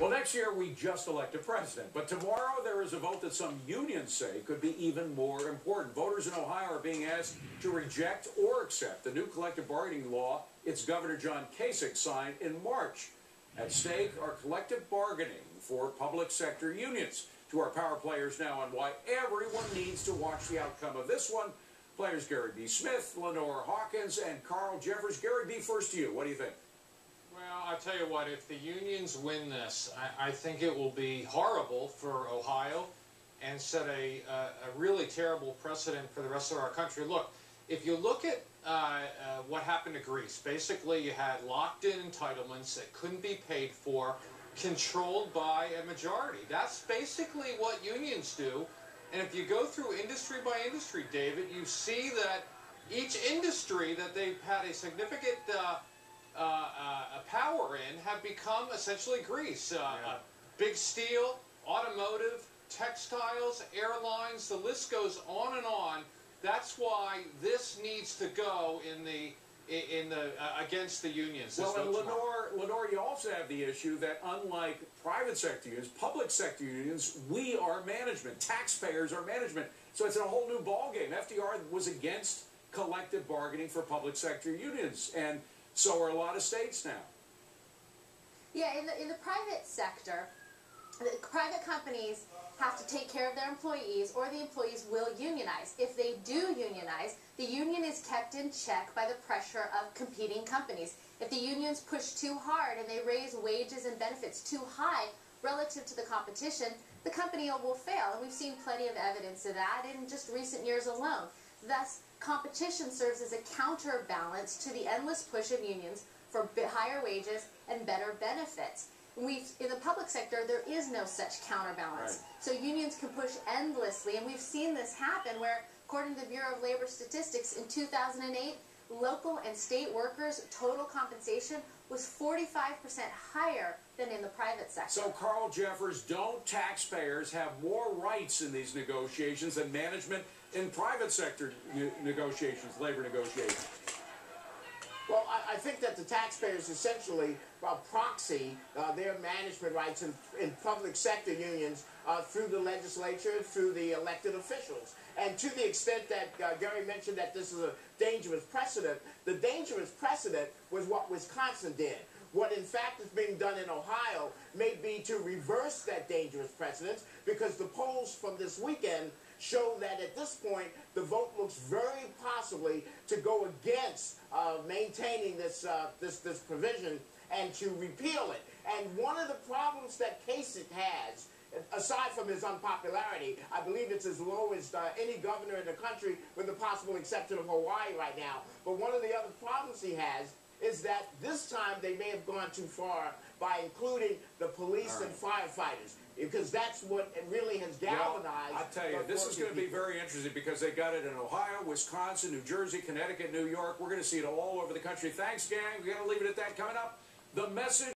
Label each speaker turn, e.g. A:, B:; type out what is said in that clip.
A: Well, next year we just elect a president, but tomorrow there is a vote that some unions say could be even more important. Voters in Ohio are being asked to reject or accept the new collective bargaining law its Governor John Kasich signed in March. At stake are collective bargaining for public sector unions. To our power players now on why everyone needs to watch the outcome of this one, players Gary B. Smith, Lenore Hawkins, and Carl Jeffers. Gary B., first to you. What do you think?
B: Well, I'll tell you what, if the unions win this, I think it will be horrible for Ohio and set a really terrible precedent for the rest of our country. Look, if you look at what happened to Greece, basically you had locked-in entitlements that couldn't be paid for, controlled by a majority. That's basically what unions do. And if you go through industry by industry, David, you see that each industry that they've had a significant power in have become essentially Greece. Big steel, automotive, textiles, airlines, the list goes on and on. That's why this needs to go in the against the unions.
A: Well, and Lenore, you also have the issue that unlike private sector unions, public sector unions, we are management. Taxpayers are management. So it's a whole new ballgame. FDR was against collective bargaining for public sector unions, and so are a lot of states now.
C: Yeah, in the private sector, the private companies have to take care of their employees, or the employees will unionize. If they do unionize, the union is kept in check by the pressure of competing companies. If the unions push too hard and they raise wages and benefits too high relative to the competition, the company will fail. And we've seen plenty of evidence of that in just recent years alone. Thus, competition serves as a counterbalance to the endless push of unions for higher wages and better benefits. In the public sector, there is no such counterbalance. Right. So unions can push endlessly, and we've seen this happen where, according to the Bureau of Labor Statistics, in 2008, local and state workers' total compensation was 45% higher than in the private sector.
A: So, Carl Jeffers, don't taxpayers have more rights in these negotiations than management in private sector negotiations, labor negotiations?
D: Well, I think that the taxpayers essentially proxy their management rights in public sector unions through the legislature, through the elected officials. And to the extent that Gary mentioned that this is a dangerous precedent, the dangerous precedent was what Wisconsin did. What in fact is being done in Ohio may be to reverse that dangerous precedent, because the polls from this weekend show that at this point the vote looks very possibly to go against maintaining this provision and to repeal it. And one of the problems that Kasich has, aside from his unpopularity, I believe it's as low as any governor in the country, with the possible exception of Hawaii right now. But one of the other problems he has is that this time they may have gone too far by including the police and firefighters, because that's what it really has galvanized.
A: Well, I tell you, this is going to be very interesting because they got it in Ohio, Wisconsin, New Jersey, Connecticut, New York. We're going to see it all over the country. Thanks, gang. We're going to leave it at that. Coming up, the message.